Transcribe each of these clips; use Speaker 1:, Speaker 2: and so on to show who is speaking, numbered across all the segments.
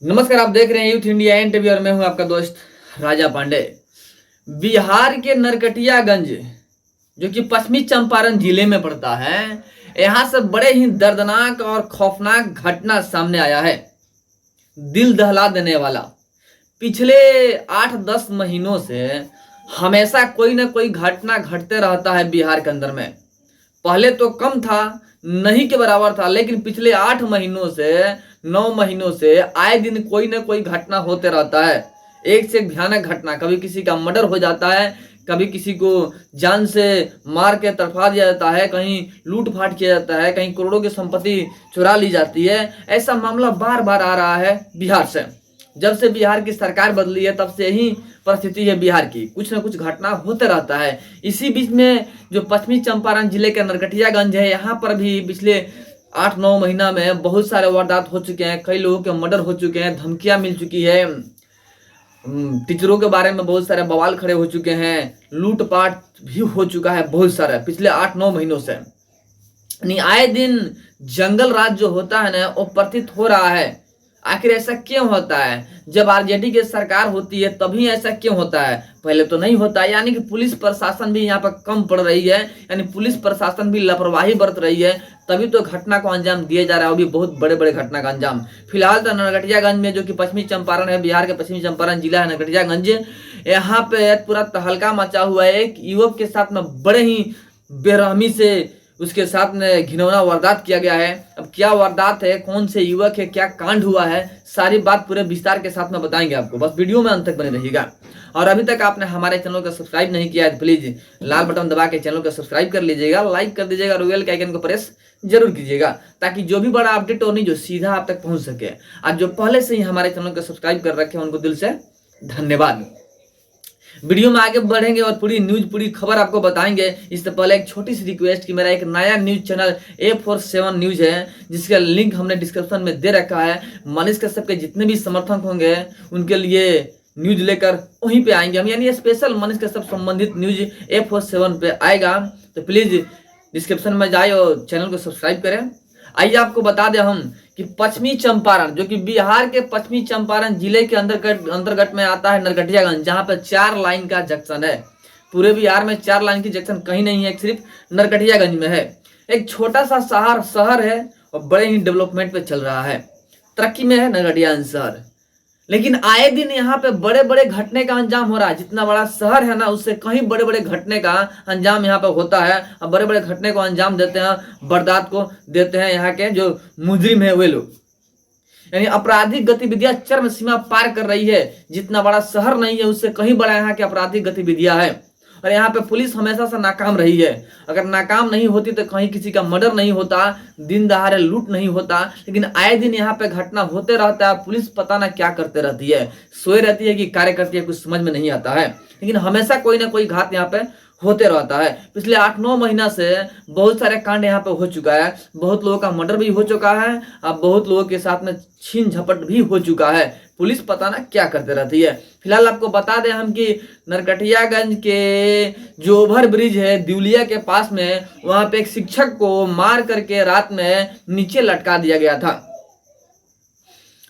Speaker 1: नमस्कार, आप देख रहे हैं यूथ इंडिया एनटीवी और मैं हूं आपका दोस्त राजा पांडे। बिहार के नरकटियागंज जो कि पश्चिमी चंपारण जिले में पड़ता है, यहां से बड़े ही दर्दनाक और खौफनाक घटना सामने आया है, दिल दहला देने वाला। पिछले 8-10 महीनों से हमेशा कोई ना कोई घटना घटते रहता है बिहार के अंदर में। पहले तो कम था, नहीं के बराबर था, लेकिन पिछले 8 महीनों से 9 महीनों से आए दिन कोई ना कोई घटना होते रहता है। एक से एक भयानक घटना, कभी किसी का मर्डर हो जाता है, कभी किसी को जान से मार के तड़पा दिया जाता है, कहीं लूट फाट किया जाता है, कहीं करोड़ों की संपत्ति चुरा ली जाती है। ऐसा मामला बार बार आ रहा है बिहार से। जब से बिहार की सरकार बदली है तब से ही परिस्थिति है बिहार की, कुछ ना कुछ घटना होते रहता है। इसी बीच में जो पश्चिमी चंपारण जिले के नरकटियागंज है, यहाँ पर भी पिछले 8-9 महीना में बहुत सारे वारदात हो चुके हैं, कई लोगों के मर्डर हो चुके हैं, धमकियां मिल चुकी है, टीचरों के बारे में बहुत सारे बवाल खड़े हो चुके हैं, लूटपाट भी हो चुका है बहुत सारा पिछले 8-9 महीनों से। नहीं, आए दिन जंगल राज जो होता है ना, वो प्रतीत हो रहा है। आखिर ऐसा क्यों होता है? जब आरजेडी की सरकार होती है तभी ऐसा क्यों होता है? पहले तो नहीं होता। यानी कि पुलिस प्रशासन भी यहाँ पर कम पड़ रही है, यानी पुलिस प्रशासन भी लापरवाही बरत रही है, तभी तो घटना को अंजाम दिया जा रहा है, वो भी बहुत बड़े बड़े घटना का अंजाम। फिलहाल तो नरकटियागंज में, जो कि पश्चिमी चंपारण है, बिहार के पश्चिमी चंपारण जिला है नरकटियागंज, यहाँ पे पूरा तहलका मचा हुआ है। एक युवक के साथ में बड़े ही बेरहमी से उसके साथ में घिनौना वारदात किया गया है। अब क्या वारदात है, कौन से युवक है, क्या कांड हुआ है, सारी बात पूरे विस्तार के साथ में बताएंगे आपको। बस वीडियो में अंत तक बने रहिएगा। और अभी तक आपने हमारे चैनल को सब्सक्राइब नहीं किया है तो प्लीज लाल बटन दबा के चैनल को सब्सक्राइब कर लीजिएगा, लाइक कर दीजिएगा और बेल के आइकन को प्रेस जरूर कीजिएगा, ताकि जो भी बड़ा अपडेट हो नहीं जो सीधा आप तक पहुंच सके। आज जो पहले से ही हमारे चैनल को सब्सक्राइब कर रखे हैं उनको दिल से धन्यवाद। वीडियो में आगे बढ़ेंगे और पूरी न्यूज, पूरी खबर आपको बताएंगे। इससे पहले एक छोटी सी रिक्वेस्ट कि मेरा एक नया न्यूज चैनल A47 न्यूज है, जिसका लिंक हमने डिस्क्रिप्शन में दे रखा है। मनीष कश्यप के जितने भी समर्थक होंगे उनके लिए न्यूज लेकर वहीं पे आएंगे हम, यानी स्पेशल मनीष कश्यप संबंधित न्यूज A47 पे आएगा। तो प्लीज डिस्क्रिप्शन में जाए और चैनल को सब्सक्राइब करें। आइए आपको बता दें हम कि पश्चिमी चंपारण, जो कि बिहार के पश्चिमी चंपारण जिले के अंतर्गत में आता है नरकटियागंज, जहां पर 4 लाइन का जंक्शन है। पूरे बिहार में 4 लाइन की जंक्शन कहीं नहीं है, सिर्फ नरकटियागंज में है। एक छोटा सा शहर है और बड़े ही डेवलपमेंट पे चल रहा है, तरक्की में है नरकटियागंज शहर। लेकिन आए दिन यहाँ पे बड़े बड़े घटने का अंजाम हो रहा है। जितना बड़ा शहर है ना, उससे कहीं बड़े बड़े घटने का अंजाम यहाँ पे होता है, और बड़े बड़े घटने को अंजाम देते हैं, बर्दाश्त को देते हैं यहाँ के जो मुजरिम है वे लोग। यानी आपराधिक गतिविधियां चरम सीमा पार कर रही है। जितना बड़ा शहर नहीं है उससे कहीं बड़ा यहाँ की आपराधिक गतिविधियां है, और यहाँ पे पुलिस हमेशा से नाकाम रही है। अगर नाकाम नहीं होती तो कहीं किसी का मर्डर नहीं होता, दिन दहाड़े लूट नहीं होता। लेकिन आए दिन यहाँ पे घटना होते रहता है, पुलिस पता ना क्या करते रहती है, सोए रहती है कि कार्य करती है, कुछ समझ में नहीं आता है। लेकिन हमेशा कोई ना कोई घात यहाँ पे होते रहता है। पिछले 8-9 महीना से बहुत सारे कांड यहाँ पे हो चुका है, बहुत लोगों का मर्डर भी हो चुका है, अब बहुत लोगों के साथ में छीन झपट भी हो चुका है। पुलिस पता ना क्या करते रहती है। फिलहाल आपको बता दें हम कि नरकटियागंज के जो ओवर ब्रिज है दिवलिया के पास में, वहां पे एक शिक्षक को मार करके रात में नीचे लटका दिया गया था,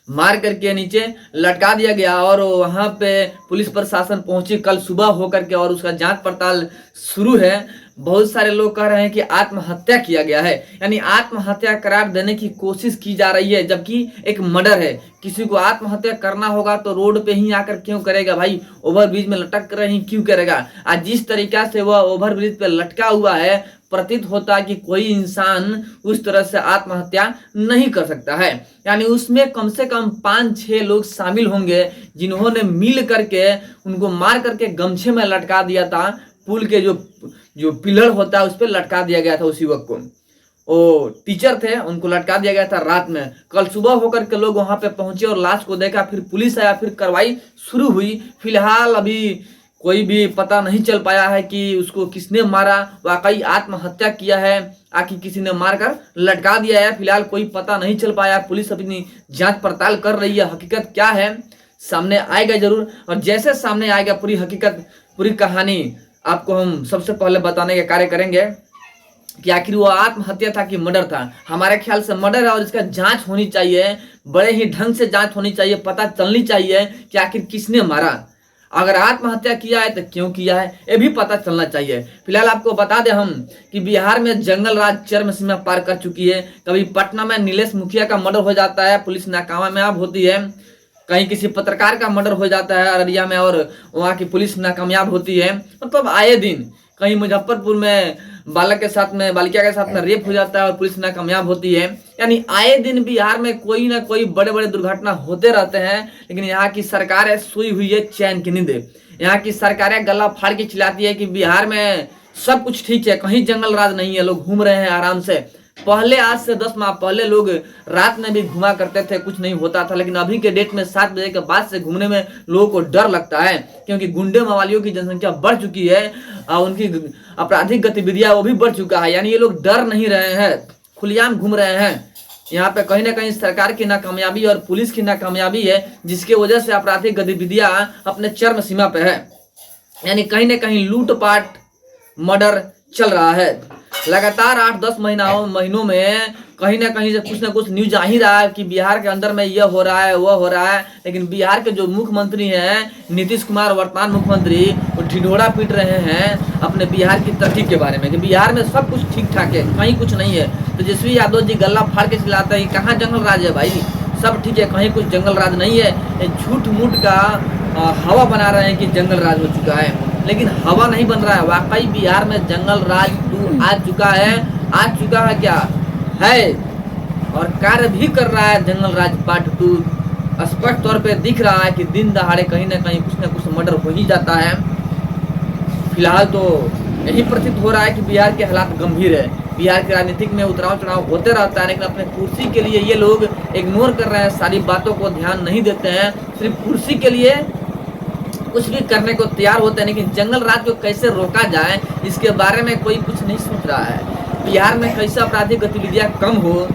Speaker 1: मार करके नीचे लटका दिया गया। और वहां पे पुलिस प्रशासन पहुंची कल सुबह होकर के, और उसका जांच पड़ताल शुरू है। बहुत सारे लोग कह रहे हैं कि आत्महत्या किया गया है, यानी आत्महत्या करार देने की कोशिश की जा रही है, जबकि एक मर्डर है। किसी को आत्महत्या करना होगा तो रोड पे ही आकर क्यों करेगा भाई? ओवर ब्रिज में लटक कर ही क्यों करेगा? आज जिस तरीका से वह ओवर ब्रिज पे लटका हुआ है, प्रतीत होता है कि कोई इंसान उस तरह से आत्महत्या नहीं कर सकता है। यानी उसमें कम से कम 5-6 लोग शामिल होंगे जिन्होंने मिल करके उनको मार करके गमछे में लटका दिया था। पुल के जो पिलर होता है उस पर लटका दिया गया था उस युवक को। वो टीचर थे, उनको लटका दिया गया था रात में। कल सुबह होकर के लोग वहां पे पहुंचे और लाश को देखा, फिर पुलिस आया, फिर कार्रवाई शुरू हुई। फिलहाल अभी कोई भी पता नहीं चल पाया है कि उसको किसने मारा, वाकई आत्महत्या किया है आखिर किसी ने मारकर लटका दिया है, फिलहाल कोई पता नहीं चल पाया। पुलिस अपनी जांच पड़ताल कर रही है, हकीकत क्या है सामने आएगा जरूर। और जैसे सामने आएगा पूरी हकीकत, पूरी कहानी आपको हम सबसे पहले बताने का कार्य करेंगे। कि आखिर वो आत्महत्या था कि मर्डर था। हमारे ख्याल से मर्डर है और इसका जांच होनी चाहिए, बड़े ही ढंग से जांच होनी चाहिए, पता चलनी चाहिए कि आखिर किसने मारा। अगर आत्महत्या किया है तो क्यों किया है ये भी पता चलना चाहिए। फिलहाल आपको बता दें हम कि बिहार में जंगल राज चरम सीमा पार कर चुकी है। कभी पटना में नीलेश मुखिया का मर्डर हो जाता है, पुलिस नाकामयाब होती है। कहीं किसी पत्रकार का मर्डर हो जाता है अररिया में और वहां की पुलिस नाकामयाब होती है। मतलब आए दिन कहीं मुजफ्फरपुर में बालिका के साथ में रेप हो जाता है और पुलिस नाकामयाब होती है। यानी आए दिन बिहार में कोई ना कोई बड़े बड़े दुर्घटना होते रहते हैं। लेकिन यहाँ की सरकार है सोई हुई है चैन की नींद। यहाँ की सरकारें गला फाड़ के चिल्लाती है कि बिहार में सब कुछ ठीक है, कहीं जंगल राज नहीं है, लोग घूम रहे हैं आराम से। पहले आज से 10 माह पहले लोग रात में भी घुमा करते थे, कुछ नहीं होता था। लेकिन अभी के डेट में 7 बजे के बाद से घूमने में लोगों को डर लगता है, क्योंकि गुंडे मवालियों की जनसंख्या बढ़ चुकी है और उनकी आपराधिक गतिविधियां वो भी बढ़ चुका है। यानी ये लोग डर नहीं रहे हैं, खुलेआम घूम रहे हैं। यहाँ पे कहीं ना कहीं सरकार की नाकामयाबी और पुलिस की नाकामयाबी है, जिसकी वजह से आपराधिक गतिविधियां अपने चरम सीमा पे है। यानी कहीं ना कहीं लूटपाट मर्डर चल रहा है। लगातार 8-10 महीनों में कहीं ना कहीं से कुछ ना कुछ न्यूज आ ही रहा है कि बिहार के अंदर में यह हो रहा है वो हो रहा है। लेकिन बिहार के जो मुख्यमंत्री हैं नीतीश कुमार, वर्तमान मुख्यमंत्री, वो ढिढोरा पीट रहे हैं अपने बिहार की तरक्की के बारे में कि बिहार में सब कुछ ठीक ठाक है, कहीं कुछ नहीं है। तेजस्वी यादव जी गला फाड़ के चिल्लाते हैं कहाँ जंगल राज है भाई, सब ठीक है, कहीं कुछ जंगल राज नहीं है। ये झूठ मूठ का हवा बना रहे हैं कि जंगल राज हो चुका है, लेकिन हवा नहीं बन रहा है। वाकई बिहार में जंगल राज 2 आ चुका है क्या है, और कार्य भी कर रहा है जंगल राज पार्ट 2। स्पष्ट तौर पे दिख रहा है कि दिन दहाड़े कहीं ना कुछ मर्डर हो ही जाता है। फिलहाल तो यही प्रतीत हो रहा है कि बिहार के हालात गंभीर है। बिहार के राजनीतिक में उतराव चढ़ाव होते रहता है, लेकिन अपने कुर्सी के लिए ये लोग इग्नोर कर रहे हैं, सारी बातों को ध्यान नहीं देते हैं, सिर्फ कुर्सी के लिए कुछ भी करने को तैयार होते हैं। लेकिन जंगल राज को कैसे रोका जाए इसके बारे में कोई कुछ नहीं सोच रहा है। बिहार में कैसे आपराधिक गतिविधियां कम हो,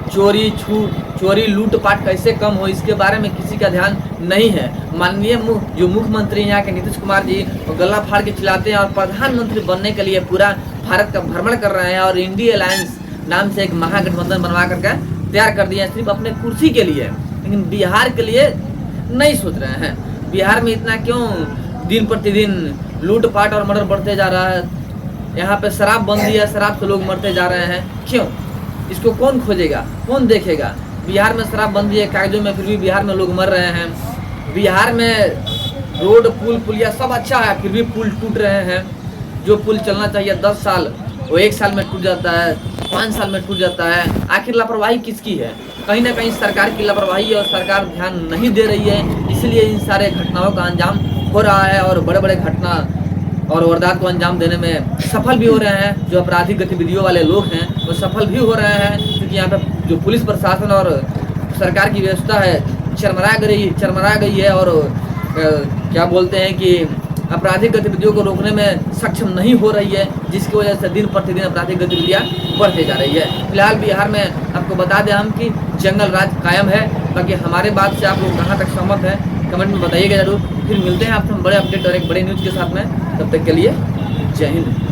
Speaker 1: चोरी लूटपाट कैसे कम हो, इसके बारे में किसी का ध्यान नहीं है। माननीय जो मुख्यमंत्री यहाँ के नीतीश कुमार जी वो गला फाड़ के चिल्लाते हैं और प्रधानमंत्री बनने के लिए पूरा भारत का भ्रमण कर रहे हैं और इंडिया अलायंस नाम से एक महागठबंधन बनवा करके तैयार कर दिया है सिर्फ अपने कुर्सी के लिए, लेकिन बिहार के लिए नहीं सोच रहे हैं। बिहार में इतना क्यों दिन प्रतिदिन लूटपाट और मर्डर बढ़ते जा रहा है? यहाँ पे शराब बंदी है, शराब से लोग मरते जा रहे हैं, क्यों? इसको कौन खोजेगा, कौन देखेगा? बिहार में शराब बंदी है कागजों में, फिर भी बिहार में लोग मर रहे हैं। बिहार में रोड पुलिया सब अच्छा है, फिर भी पुल टूट रहे हैं। जो पुल चलना चाहिए 10 साल वो 1 साल में टूट जाता है, 5 साल में टूट जाता है। आखिर लापरवाही किसकी है? कहीं ना कहीं सरकार की लापरवाही है और सरकार ध्यान नहीं दे रही है, इसलिए इन सारे घटनाओं का अंजाम हो रहा है और बड़े बड़े घटना और वारदात को अंजाम देने में सफल भी हो रहे हैं। जो आपराधिक गतिविधियों वाले लोग हैं वो सफल भी हो रहे हैं, क्योंकि यहाँ पे जो पुलिस प्रशासन और सरकार की व्यवस्था है चरमरा गई है और क्या बोलते हैं कि आपराधिक गतिविधियों को रोकने में सक्षम नहीं हो रही है, जिसकी वजह से दिन प्रतिदिन आपराधिक गतिविधियां बढ़ते जा रही है। फिलहाल बिहार में आपको बता दें हम कि जंगल राज कायम है। बाकी हमारे बात से आप लोग कहाँ तक सहमत हैं कमेंट में बताइएगा जरूर। फिर मिलते हैं आपसे बड़े अपडेट और एक बड़े न्यूज़ के साथ में, तब तक के लिए जय हिंद।